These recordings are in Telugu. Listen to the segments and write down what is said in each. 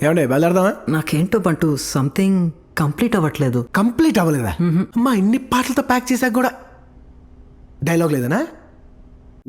ఏమండే బయలుదేరదామా? నాకేంటో బంటూ సంథింగ్ కంప్లీట్ అవ్వట్లేదు. కంప్లీట్ అవ్వలేదా? అమ్మా ఇన్ని పాటలతో ప్యాక్ చేశాక కూడా డైలాగ్ లేదనా?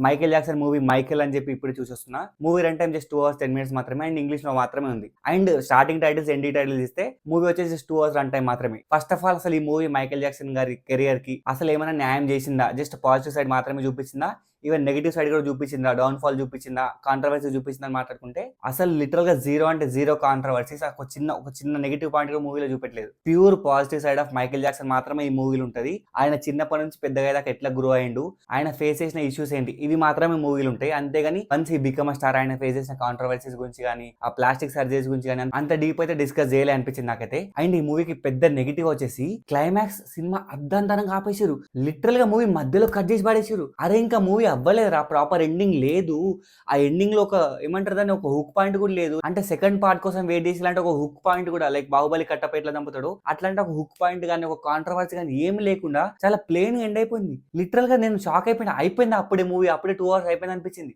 మైకేల్ జాక్సన్ మూవీ మైకేల్ అని చెప్పి ఇప్పుడు చూసొస్తున్నా. Movie run time just 2 hours 10 minutes మాత్రమే అండ్ ఇంగ్లీష్ లో మాత్రమే ఉంది. And starting titles end titles ఇస్తే మూవీ వచ్చేసి జస్ట్ 2 hours రన్ టైం మాత్రమే. ఫస్ట్ ఆఫ్ ఆల్ అసలు ఈ మూవీ మైకేల్ జాక్సన్ గారి కెరియర్ కి అసలు ఏమైనా న్యాయం చేసిందా? జస్ట్ పాజిటివ్ సైడ్ మాత్రమే చూపించిందా? ఈవెన్ నెగిటివ్ సైడ్ కూడా చూపించిందా? డౌన్ ఫాల్ చూపించిందా? కాంట్రవర్సీ చూపించిందా అని మాట్లాడుకుంటే అసలు లిటరల్ గా జీరో అంటే జీరో కాంట్రవర్సీస్. ఒక చిన్న నెగిటివ్ పాయింట్ కూడా మూవీలో చూపెట్టలేదు. Pure positive side of Michael Jackson మాత్రమే ఈ మూవీలో ఉంటది. ఆయన చిన్నప్పటి నుంచి పెద్దగా దాకా ఎట్లా గ్రో అయ్యిండు, ఆయన ఫేస్ చేసిన ఇష్యూస్ ఏంటి, ఇవి మాత్రమే మూవీలు ఉంటాయి. అంతేగాని వన్స్ ఈ బికమ్ స్టార్ ఆయన ఫేస్ చేసిన కాంట్రవర్సీస్ గురించి కానీ ఆ ప్లాస్టిక్ సర్జరీస్ గురించి కానీ అంత డీప్ అయితే డిస్కస్ చేయలే అనిపించింది నాకైతే. అండ్ ఈ మూవీకి పెద్ద నెగిటివ్ వచ్చేసి క్లైమాక్స్ సినిమా అర్ధంతరంగా ఆపేసారు. లిటరల్ గా మూవీ మధ్యలో కట్ చేసి పడేసారు. అరే ఇంకా మూవీ అవ్వలేదురా, ప్రాపర్ ఎండింగ్ లేదు. ఆ ఎండింగ్ లో ఒక ఏమంటారు దాన్ని, ఒక హుక్ పాయింట్ కూడా లేదు. అంటే సెకండ్ పార్ట్ కోసం వెయిట్ చేసి ఒక హుక్ పాయింట్ కూడా, లైక్ బాహుబలి కట్టపై ఎట్లా చంపుతాడు అట్లాంటి ఒక హుక్ పాయింట్ కానీ ఒక కాంట్రవర్సీ కానీ ఏమి లేకుండా చాలా ప్లేన్ ఎండ్ అయిపోయింది. లిటరల్ గా నేను షాక్ అయిపోయింది అప్పుడే మూవీ, అప్పుడే 2 hours అయిపోయింది అనిపించింది.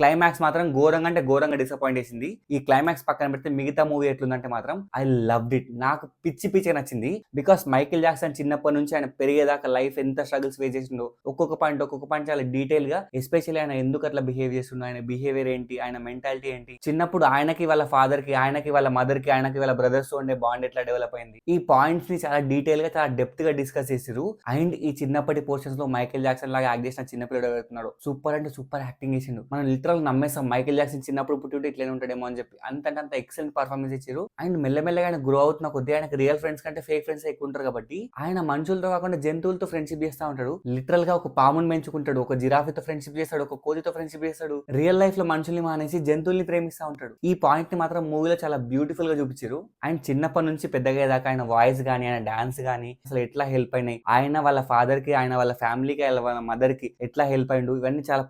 క్లైమాక్స్ మాత్రం ఘోరంగా అంటే ఘోరంగా డిసప్పాయింట్ చేసింది. ఈ క్లైమాక్స్ పక్కన పెడితే మిగతా మూవీ ఎట్లుందంటే మాత్రం ఐ లవ్డ్ ఇట్. నాకు పిచ్చి నచ్చింది. బికాస్ మైకేల్ జాక్సన్ చిన్నప్పటి నుంచి ఆయన పెరిగేదాకా లైఫ్ ఎంత స్ట్రగుల్స్ ఫేస్ చేసిండో ఒక్కొక్క పాయింట్ చాలా డీటెయిల్ గా, ఎస్పెషల్లీ ఆయన ఎందుకు అట్లా బిహేవ్ చేస్తుండో, ఆయన బిహేవియర్ ఏంటి, ఆయన మెంటాలిటీ ఏంటి, చిన్నప్పుడు ఆయనకి వాళ్ళ ఫాదర్ కి, ఆయనకి వాళ్ళ మదర్ కి, ఆయనకి వాళ్ళ బ్రదర్స్ తో ఉండే బాండ్ ఎట్లా డెవలప్ అయింది, ఈ పాయింట్స్ ని చాలా డీటెయిల్ గా చాలా డెప్త్ గా డిస్కస్ చేసిరు. అండ్ ఈ చిన్నప్పటి పోర్షన్స్ లో మైకేల్ జాక్సన్ లాగా యాక్ట్ చేసిన చిన్నపిల్లడు ఎవరుతున్నాడు, సూపర్ అంటే సూపర్ యాక్టింగ్ చేసిండు. మనం లిటరల్ నమ్మేస్తాం మైకేల్ జాక్సన్ చిన్నప్పుడు పుట్టి ఇట్లనే ఉంటాడేమో అని చెప్పి. అంత ఎక్సలెంట్ పర్ఫార్మెన్స్ ఇచ్చారు. అండ్ మెల్లమెల్లగా ఆయన గ్రో అవుతున్న కొద్దిగా ఆయనకు రియల్ ఫ్రెండ్స్ కంటే ఫేక్ ఫ్రెండ్స్ ఎక్కువ ఉంటారు కాబట్టి ఆయన మనుషులతో కాకుండా జంతువులతో ఫ్రెండ్షిప్ చేస్తూ ఉంటాడు. లిటరల్ గా ఒక పాముని పెంచుకుంటాడు, ఒక జిరాఫీతో ఫ్రెండ్షిప్ చేస్తాడు, ఒక కోతితో ఫ్రెండ్షిప్ చేస్తాడు. రియల్ లైఫ్ లో మనుషుల్ని మానేసి జంతువుల్ని ప్రేమిస్తూ ఉంటాడు. ఈ పాయింట్ ని మాత్రం మూవీలో చాలా బ్యూటిఫుల్ గా చూపించారు. అండ్ చిన్నప్పటి నుంచి పెద్దగా దాకా ఆయన వాయిస్ గానీ, ఆయన డాన్స్ గానీ అసలు ఎట్లా హెల్ప్ అయినాయి, ఆయన వాళ్ళ ఫాదర్ కి, ఆయన వాళ్ళ ఫ్యామిలీకి, వాళ్ళ మదర్ కి ఎట్లా హెల్ప్ అయ్యిండు, ఇవన్నీ చాలా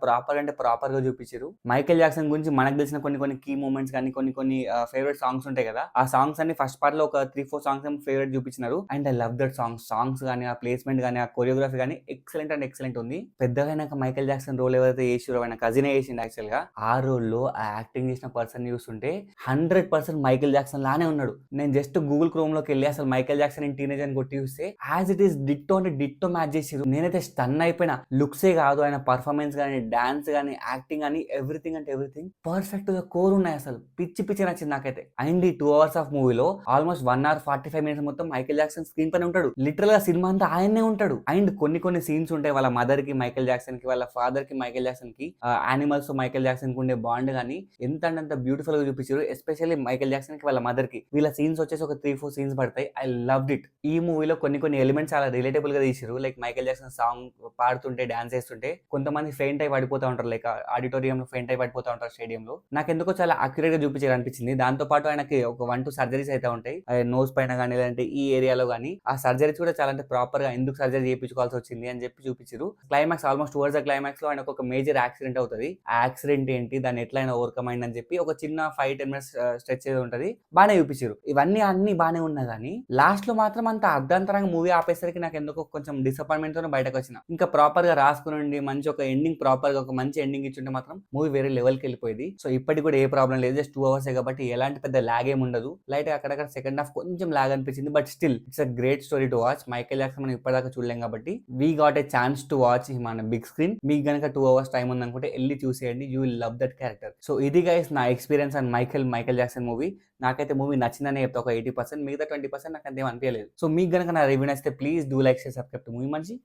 ప్రాపర్ గా చూపించారు. మైకేల్ జాక్సన్ గురించి మనకు తెలిసిన కొన్ని కీ మూమెంట్స్ కానీ కొన్ని ఫేవరెట్ సాంగ్స్ ఉంటాయి కదా, ఆ సాంగ్స్ అన్ని ఫస్ట్ పార్ట్ లో ఒక 3-4 సాంగ్స్ ఫేవరెట్ చూపించినారు. And I love that songs కానీ, ఆ ప్లేస్మెంట్ కానీ, ఆ కొరియోగ్రఫీ కానీ ఎక్సలెంట్ ఉంది. పెద్దగా మైకేల్ జాక్సన్ రోల్ ఎవరైతే చేసిరో ఆయన కజిన్ చేసిండు. యాక్చువల్ గా ఆ రోల్ లో ఆ యాక్టింగ్ చేసిన పర్సన్ చూస్తుంటే 100% మైకేల్ జాక్సన్ లానే ఉన్నాడు. నేను జస్ట్ గూగుల్ క్రోమ్ లోకి వెళ్ళి అసలు మైకేల్ జాక్సన్ ఇన్ టీనేజ్ అని కొట్టి చూస్తే యాజ్ ఇట్ ఈస్ డిట్టో అంటే డిట్టో మ్యాచ్ చేసిరు. నేనైతే స్టన్ అయిపోయినా. లుక్సే కాదు, ఆయన పర్ఫార్మెన్స్ కానీ, డాన్స్ కానీ, యాక్టింగ్ కానీ ఎవ్రీథింగ్ పర్ఫెక్ట్ గా కోర్ ఉన్నాయి. అసలు పిచ్చి నచ్చింది నాకైతే. అండ్ ఈ 2 hours ఆఫ్ మూవీలో ఆల్మోస్ట్ 1 hour 45 minutes మొత్తం మైకేల్ జాక్సన్ స్క్రీన్ పైన ఉంటాడు. లిటరల్ గా సినిమా అంతా ఆయనే ఉంటాడు. అండ్ కొన్ని సీన్స్ ఉంటాయి, వాళ్ళ మదర్ కి మైకేల్ జాక్సన్ కి, వాళ్ళ ఫాదర్ కి మైకేల్ జాక్సన్ కి, యానిమల్స్ తో మైకేల్ జాక్సన్ కి ఉండే బాండ్ గానీ ఎంత అంటే అంత బ్యూటిఫుల్ గా చూపించారు. ఎస్పెషల్లీ మైకేల్ జాక్సన్ కి వాళ్ళ మదర్ కి వీళ్ళ సీన్స్ వచ్చేసి ఒక 3-4 సీన్స్ పడతాయి. I loved it. ఈ మూవీలో కొన్ని ఎలిమెంట్స్ చాలా రిలేటబుల్ గా తీసారు. లైక్ మైకేల్ జాక్సన్ సాంగ్ పాడుతుంటే, డాన్స్ చేస్తుంటే కొంతమంది ఫెయింట్ అయి పడిపోతా ఉంటారు, లైక్ ఆడిటోరియం లో ఫెయింట్ అయి పడిపోతా ఉంటారు స్టేడియం లో. నాకు ఎందుకో చాలా అక్యురేట్ గా చూపించారు అనిపించింది. దాంతో పాటు ఆయనకి ఒక 1-2 సర్జరీస్ అయితే ఉంటాయి, నోస్ పైన కానీ, లేదంటే ఈ ఏరియాలో కానీ. ఆ సర్జరీస్ కూడా చాలా అంటే ప్రాపర్ గా ఎందుకు సర్జరీ చేయించుకోవాల్సి వచ్చింది అని చెప్పి చూపించారు. Climax almost towards the climax లో ఆయనకు ఒక మేజర్ యాక్సిడెంట్ అవుతుంది. ఆ యాక్సిడెంట్ ఏంటి, దాన్ని ఎట్లా ఆయన ఓవర్కమ్ అయింది అని చెప్పి ఒక చిన్న 5-10 minutes స్ట్రెచ్ ఉంటది. బాగానే చూపించారు. ఇవన్నీ బాగానే ఉన్నా కానీ లాస్ట్ లో మాత్రం అంత అర్ధంతరంగా మూవీ ఆపేసరికి నాకు ఎందుకో కొంచెం డిసప్పాయింట్మెంట్ తో బయటకు వచ్చిన. ఇంకా ప్రాపర్ గా రాసుకుని మంచి ఒక ఎండింగ్, ప్రాపర్ గా ఒక మంచి ఎండింగ్ ఇచ్చుంటే మాత్రం మూవీ వేరే లెవెల్ కి వెళ్ళిపోయింది. సో ఇప్పటికి కూడా ఏ ప్రాబ్లం లేదు, జస్ట్ 2 hours కాబట్టి ఎలాంటి పెద్ద లాగ్ ఏమి ఉండదు. లైట్ అక్కడక్కడ సెకండ్ హాఫ్ కొంచెం లాగ్ అనిపించింది, but still it's a great story to watch. Michael Jackson మనం ఇప్పటిదాకా చూడలేం కాబట్టి we got a chance to watch మన బిగ్ స్క్రీన్. మీకు గనక 2 hours టైం ఉంది అనుకుంటే వెళ్ళి చూసేయండి, you will love that character. So ఇది గైస్ నా experience and Michael Jackson movie. నాకైతే మూవీ నచ్చిందని చెప్తా ఒక 80%, మిగతా 20% నాకు అంతేం అనిపించలేదు. సో మీకు గనక నా రివ్యూ నచ్చితే please do like, share, subscribe to movie మనిషి.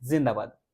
జిందాబాద్.